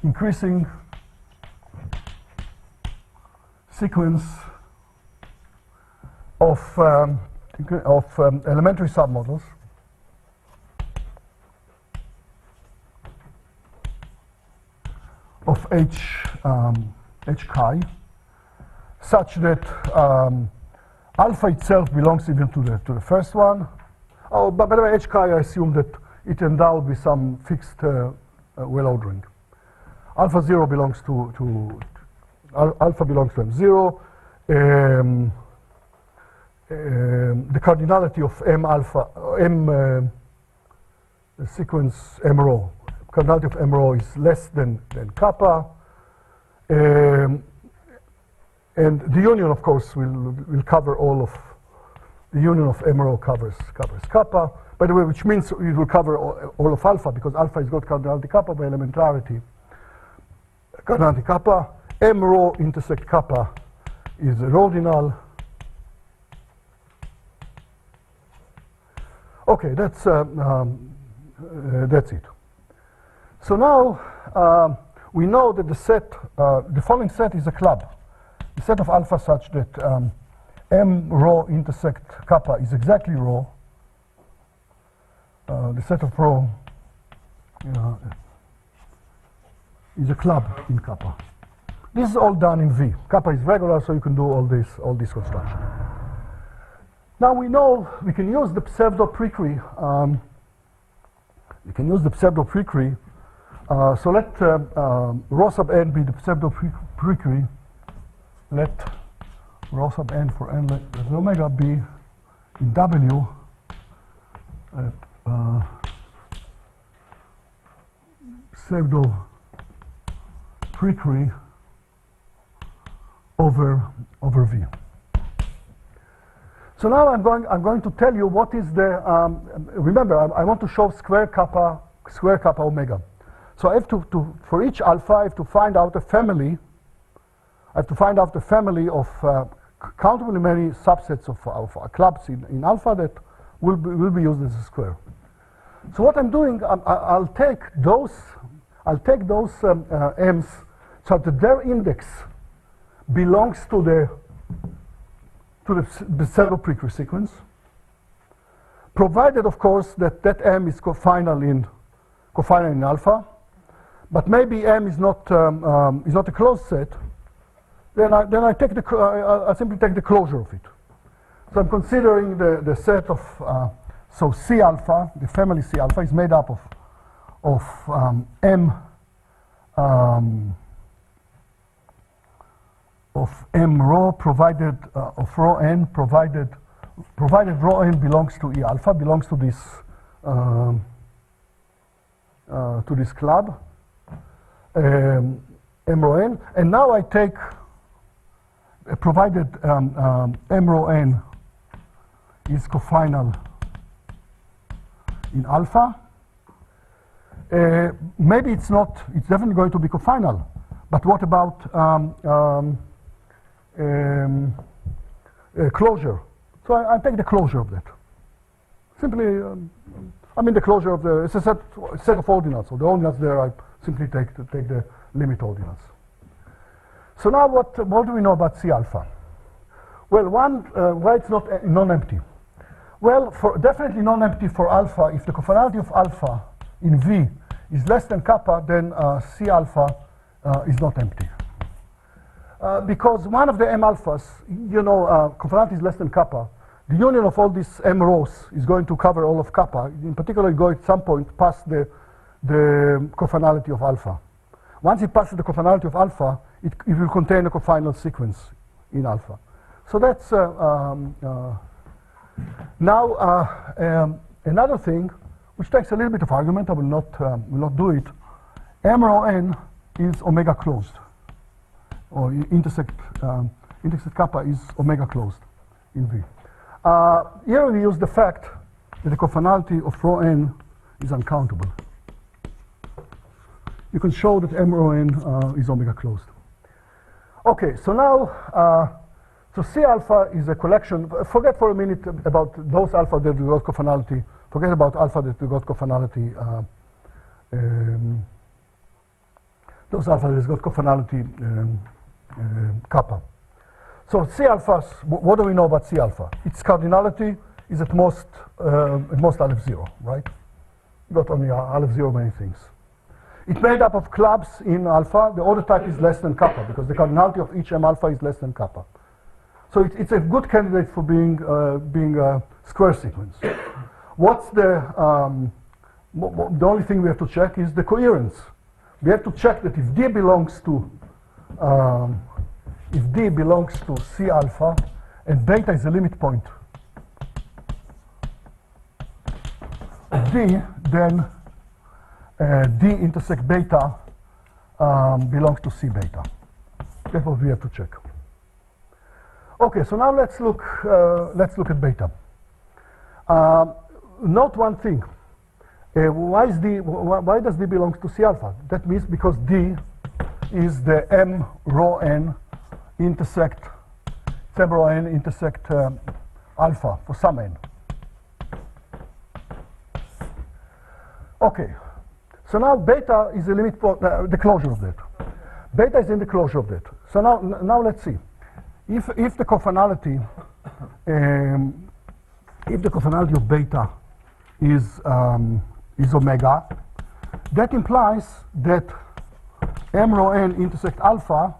increasing sequence of elementary submodels of h chi, such that alpha itself belongs even to the first one. Oh, but by the way, h chi, I assume that it endowed with some fixed well ordering. Alpha 0 belongs to alpha belongs to M0. The cardinality of M alpha, the sequence M rho, cardinality of M rho is less than kappa. And the union, of course, will cover all of the union of M rho covers kappa. By the way, which means it will cover all of alpha, because alpha has got cardinality kappa by elementarity. Cardinality kappa, M rho intersect kappa is a rodinal. Okay, that's it. So now we know that the set, the following set is a club. The set of alpha such that M rho intersect kappa is exactly rho. The set of rho is a club in kappa. This is all done in V. Kappa is regular, so you can do all this construction. Now we know we can use the pseudo precree. We can use the pseudo precree. So let rho sub n be the pseudo precree. Let rho sub n for n let omega be in W pseudo precree over V. So now I'm going to tell you what is the, remember, I want to show square kappa omega. So I have to for each alpha, I have to find out a family. I have to find out the family of countably many subsets of clubs in alpha that will be used as a square. So what I'm doing, I'll take those m's so that their index belongs to the pseudo-precursor sequence, provided, of course, that m is cofinal in alpha, but maybe m is not a closed set. Then I simply take the closure of it. So I'm considering the set of so C alpha, the family C alpha, is made up of m rho provided of rho n provided rho n belongs to E alpha, belongs to this club m rho n, and now I take provided m rho n is cofinal in alpha. Maybe it's not, it's definitely going to be cofinal, but what about closure? So I take the closure of that. Simply, I mean the closure of the, it's a set of ordinals, so the ordinals there I simply take the limit ordinals. So now what do we know about C alpha? Well, why it's not non-empty? Well, definitely non-empty for alpha. If the cofinality of alpha in V is less than kappa, then C alpha is not empty. Because one of the M alphas, cofinality is less than kappa. The union of all these M rows is going to cover all of kappa. In particular, it goes at some point past the cofinality of alpha. Once it passes the cofinality of alpha, it will contain a cofinal sequence in alpha. So that's now another thing, which takes a little bit of argument. I will not do it. M rho n is omega closed, or intersect kappa is omega closed in V. Here we use the fact that the cofinality of rho n is uncountable. You can show that M rho n is omega closed. Okay, so now, so C alpha is a collection. Forget for a minute about those alpha that got cofinality. Forget about alpha that got cofinality. Those alpha that got cofinality kappa. So C alphas, what do we know about C alpha? Its cardinality is at most aleph 0, right? You got only aleph 0 many things. It's made up of clubs in alpha. The order type is less than kappa because the cardinality of each M alpha is less than kappa. So it's a good candidate for being a square sequence. What's the only thing we have to check is the coherence. We have to check that if D belongs to C alpha and beta is a limit point of D, then D intersect beta belongs to C beta. That's what we have to check. Okay, so now let's look at beta. Note one thing. Why does D belong to C alpha? That means because D is the M rho n intersect alpha for some n. Okay. So now beta is the limit point, the closure of that. Beta is in the closure of that. So now let's see. If the cofinality of beta is omega, that implies that M rho n intersect alpha.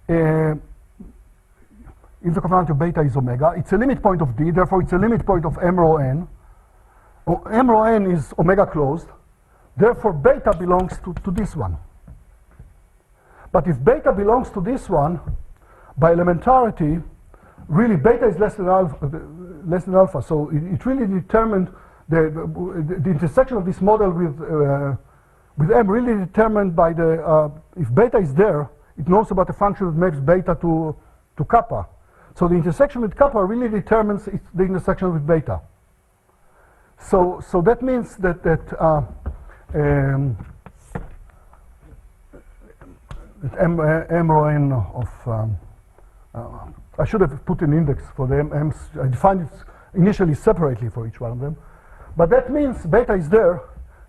If the cofinality of beta is omega, it's a limit point of D. Therefore, it's a limit point of M rho n. M rho n is omega closed. Therefore, beta belongs to this one. But if beta belongs to this one, by elementarity, really beta is less than alpha. So it really determined the intersection of this model with M really determined by the if beta is there, it knows about the function that maps beta to kappa. So the intersection with kappa really determines the intersection with beta. So that means that m rho n of I should have put an index for the m's. I defined it initially separately for each one of them, but that means beta is there.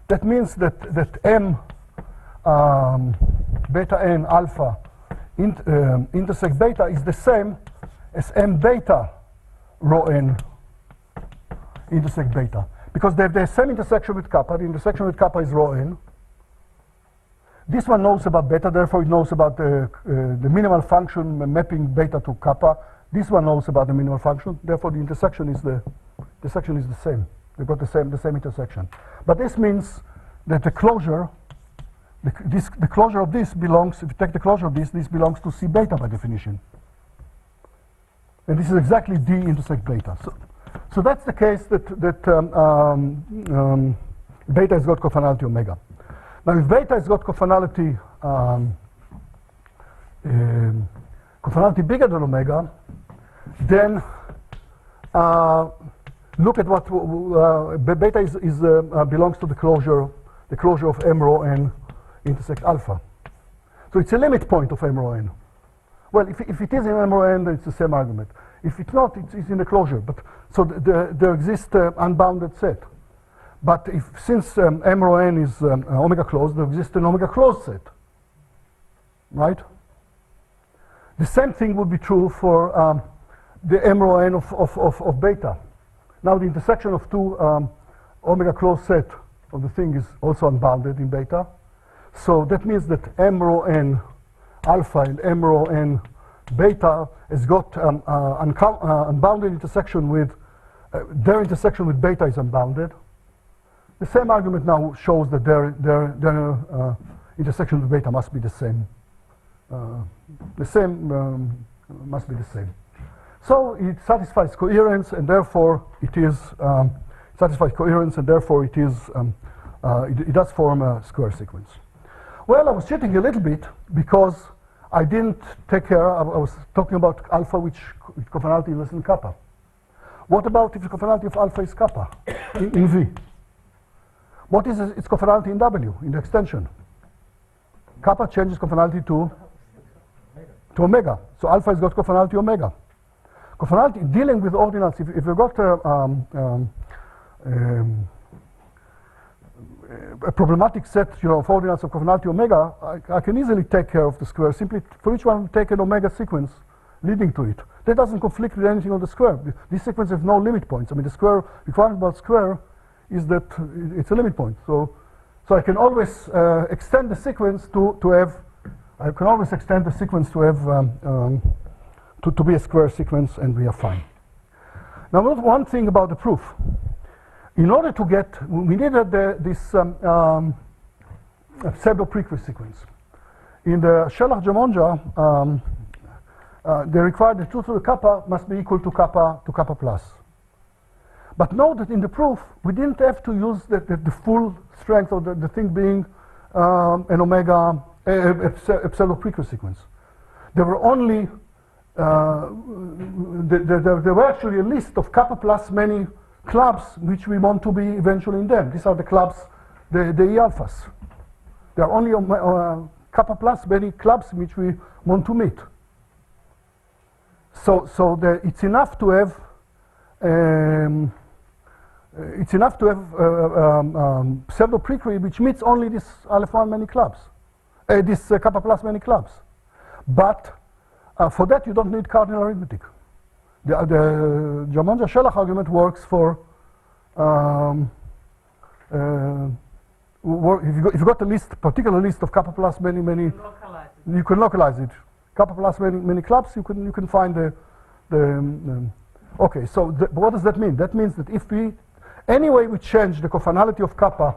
That means that m beta n alpha intersect beta is the same as m beta rho n intersect beta, because they have the same intersection with kappa. The intersection with kappa is rho n. This one knows about beta, therefore it knows about the minimal function mapping beta to kappa. This one knows about the minimal function, therefore the intersection is the same. They've got the same intersection. But this means that the closure, the closure of this belongs, if you take the closure of this belongs to C beta by definition. And this is exactly D intersect beta. So that's the case that beta has got cofinality omega. Now, if beta has got cofinality cofinality bigger than omega, then look at what beta is belongs to the closure of m rho n intersect alpha. So it's a limit point of m rho n. Well, if it is in m rho n, then it's the same argument. If it's not, it's in the closure. But so there exists unbounded set. But since m rho n is omega closed, there exists an omega closed set, right? The same thing would be true for the m rho n of beta. Now the intersection of two omega closed set of the thing is also unbounded in beta. So that means that m rho n alpha and m rho n beta has got unbounded intersection with, their intersection with beta is unbounded. The same argument now shows that their intersection with beta must be the same. Must be the same. So it satisfies coherence, and therefore it is satisfies coherence, and therefore it is it does form a square sequence. Well, I was cheating a little bit because I didn't take care. I was talking about alpha, which cofinality is less than kappa. What about if the cofinality of alpha is kappa in V? What is its cofinality in W, in the extension? Kappa changes cofinality to omega. So alpha has got cofinality omega. Cofinality, dealing with ordinals, if you've got a problematic set, of ordinals of cofinality omega, I can easily take care of the square. Simply, for each one, take an omega sequence leading to it. That doesn't conflict with anything on the square. These sequences have no limit points. I mean, the square requirement about square is that it's a limit point. So I can always extend the sequence to have. I can always extend the sequence to have to be a square sequence, and we are fine. Now, one thing about the proof. In order to get, we needed this pseudo-prequist sequence. In the Shelach-Gemonja, they required the 2 to the kappa must be equal to kappa plus. But note that in the proof, we didn't have to use the full strength of the thing being an omega, a pseudo-prequist sequence. There were only, there were actually a list of kappa plus many clubs which we want to be eventually in them. These are the clubs, the E alphas. There are only kappa plus many clubs which we want to meet. So it's enough to have pseudo prequel which meets only this alpha 1 many clubs, this kappa plus many clubs. But for that you don't need cardinal arithmetic. The Gemonja Shelach argument works for if you got a list, particular list of kappa plus many, you can localize it. Kappa plus many clubs, you can find the okay. So what does that mean? That means that if we anyway we change the cofinality of kappa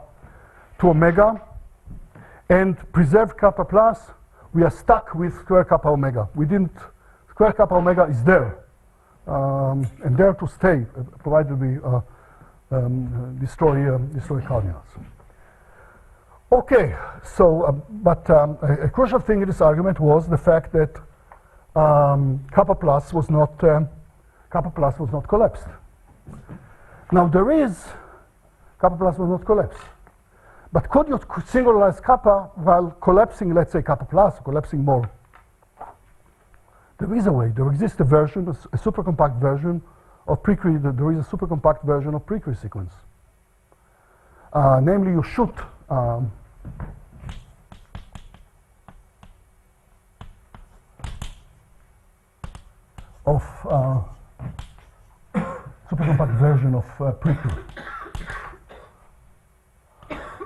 to omega and preserve kappa plus, we are stuck with square kappa omega. We didn't. Square kappa omega is there. And there to stay, provided we destroy cardinals. Okay, so but a crucial thing in this argument was the fact that kappa plus was not collapsed. Now there is kappa plus was not collapsed. But could you singularize kappa while collapsing, let's say, kappa plus, collapsing more? There is a way. There exists a version, a supercompact version of pre-Cree. There is a supercompact version of pre-Cree sequence. Namely, you shoot of supercompact version of pre-Cree.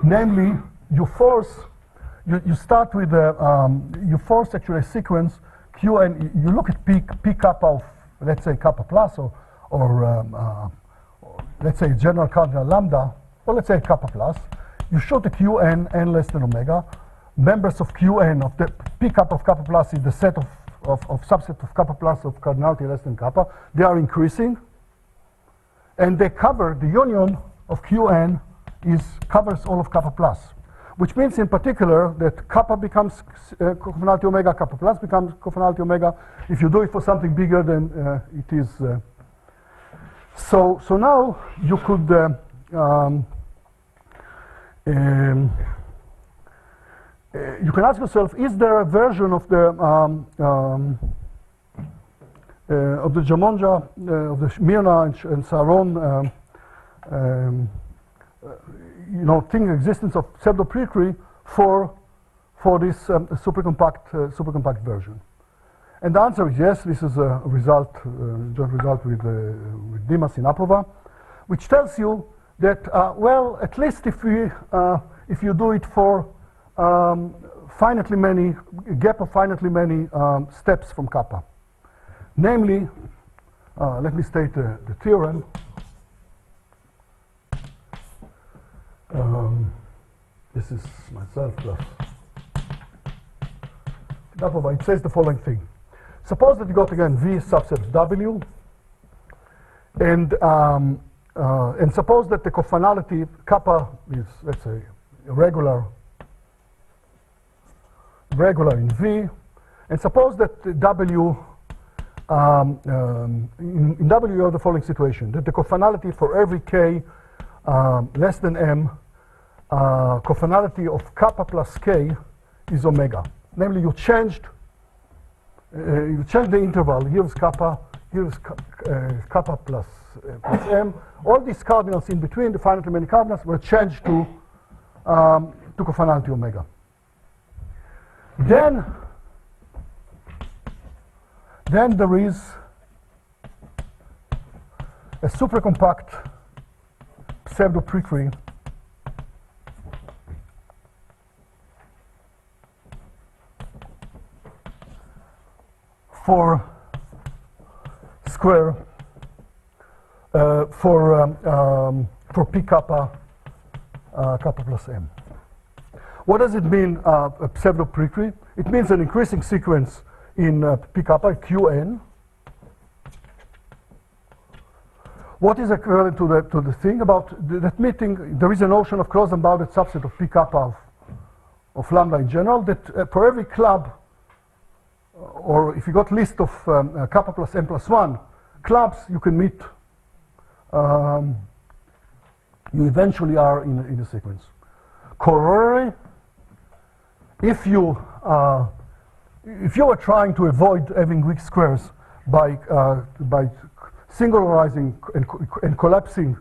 Namely, you start with you force actually a sequence Q, and you look at P kappa of, let's say, kappa plus, or let's say general cardinal lambda, or let's say kappa plus. You shoot a Qn, n less than omega. Members of Qn of the P kappa of kappa plus is the set of subset of kappa plus of cardinality less than kappa. They are increasing, and they cover the union of Qn covers all of kappa plus, which means in particular that kappa becomes cofinality omega, kappa plus becomes cofinality omega. If you do it for something bigger, then it is. So now you could you can ask yourself: is there a version of the Jamonja, of the Mirna and Saron, existence of pseudo pre-Cree for this supercompact version? And the answer is yes. This is a result, joint result with Dimas in Apova, which tells you that well, at least if you do it for finitely many gap of finitely many steps from kappa, namely, let me state the theorem. This is myself plus Apova. It says the following thing. Suppose that you got again V subset of W, and suppose that the cofinality kappa is, let's say, regular in V, and suppose that W in W you have the following situation: that the cofinality for every k less than m, cofinality of kappa plus k is omega. Namely, you changed the interval. Here's kappa plus m. All these cardinals in between, the finitely many cardinals, were changed to cofinality omega. Then there is a supercompact pseudo pre-Cree for square for P kappa kappa plus m. What does it mean, a pseudo pre-Cree? It means an increasing sequence in P kappa, Qn. What is equivalent to the thing about that meeting? There is a notion of closed unbounded subset of P kappa of lambda in general, that for every club, or if you got list of kappa plus m plus 1 clubs, you can meet, you eventually are in the sequence. Corollary, if you are trying to avoid having weak squares by singularizing and collapsing,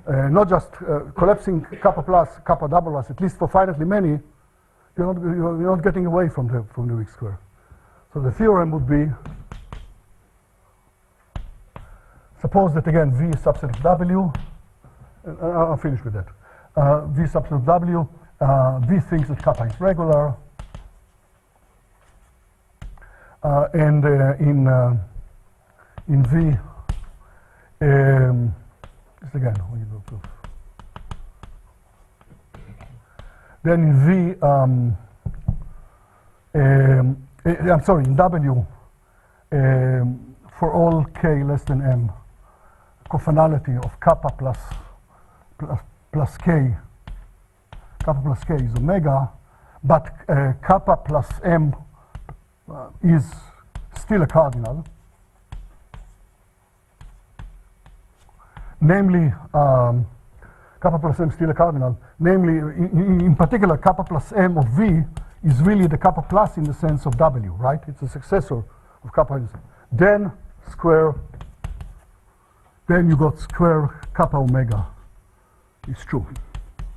not just collapsing kappa plus, kappa double plus, at least for finitely many, you're not getting away from the weak square. So the theorem would be, suppose that again V is subset of W, I'll finish with that. V subset of W, V thinks that kappa is regular, and in V, just again, when you go proof. Then in V, I'm sorry, in W, for all k less than m, cofinality of kappa plus k, kappa plus k is omega, but kappa plus m is still a cardinal, namely kappa plus m still a cardinal, namely in particular kappa plus m of v is really the kappa plus in the sense of w, right? It's a successor of kappa. Then you got square kappa omega is true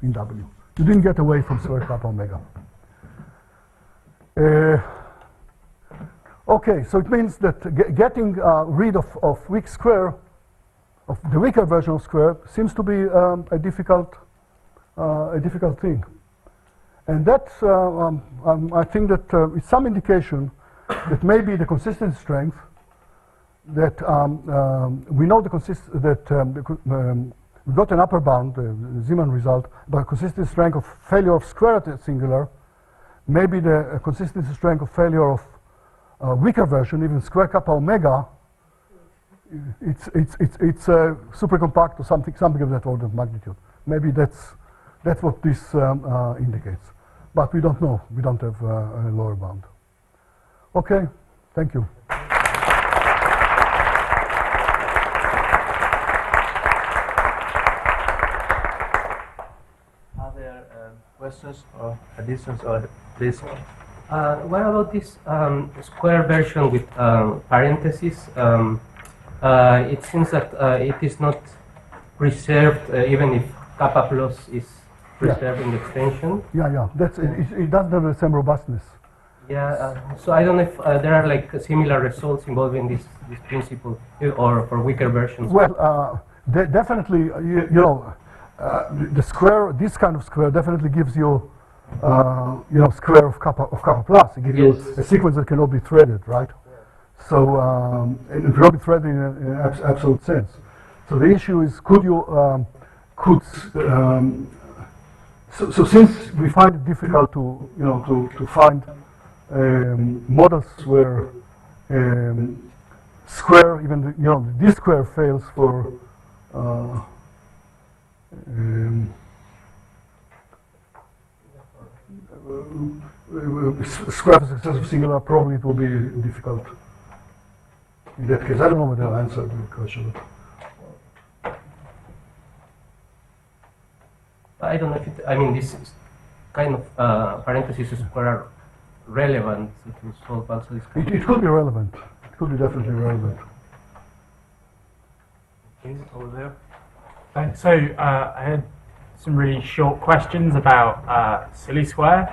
in w. You didn't get away from square kappa omega. Okay, so it means that getting rid of weak square, of the weaker version of square, seems to be a difficult thing. And that's, I think that it's some indication that maybe the consistency strength, that we know we got an upper bound, the Zeeman result, but consistency strength of failure of square at singular, maybe the consistency strength of failure of weaker version, even square kappa omega, it's super compact or something of that order of magnitude. Maybe that's what this indicates, but we don't know. We don't have a lower bound. Okay, thank you. Are there questions or additions or please? What about this square version with parentheses? It seems that it is not preserved even if kappa plus is preserved in the extension. Yeah. That's it doesn't have the same robustness. Yeah. So I don't know if there are like similar results involving this principle, or for weaker versions. Well, definitely, you know, the square, this kind of square, definitely gives you, square of kappa plus. It gives you a sequence that cannot be threaded, right? So, and it cannot be threaded in an absolute sense. So the issue is, so since we find it difficult to find models where square, even this square fails for square of successive singular, probably it will be difficult in that case. I don't know whether I'll answer the question. I don't know if I mean, this kind of parentheses square are relevant to solve also this kind It could be relevant. It could be definitely relevant. Okay, over there. So I had some really short questions about silly square,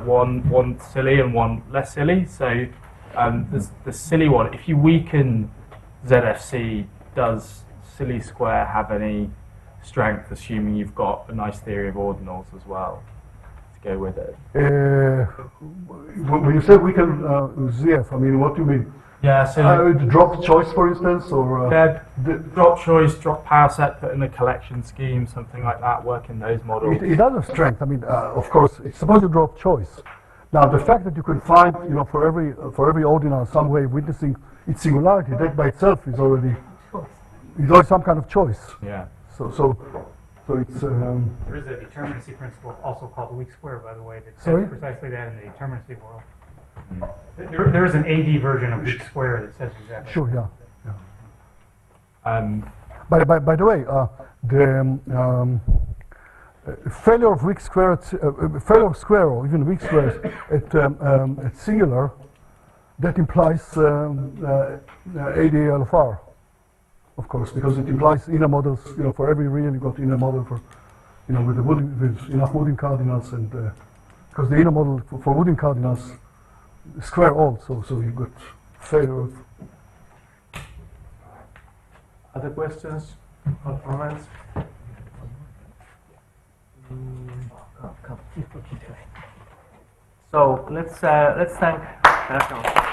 one silly and one less silly. So the silly one, if you weaken ZFC, does silly square have any strength, assuming you've got a nice theory of ordinals as well to go with it? When you say weaken ZF, I mean, what do you mean? Yeah, so drop choice, for instance, or drop choice, drop power set, put in a collection scheme, something like that, work in those models. It does have strength. I mean, of course, it's supposed to drop choice. Now, the fact that you can find, for every ordinal some way of witnessing its singularity, that by itself is already some kind of choice. Yeah. So it's. There is a determinacy principle, also called the weak square, by the way, that says precisely that in the determinacy world. There is an AD version of weak square that says exactly. Sure, yeah. By the way, the failure of weak square, failure of square or even weak squares at singular, that implies AD LFR, of course, because it implies inner models. For every real, you got inner model for, with enough Woodin cardinals, and because the inner model for Woodin cardinals square all, so you got failure of. Other questions or comments? So let's thank Menachem.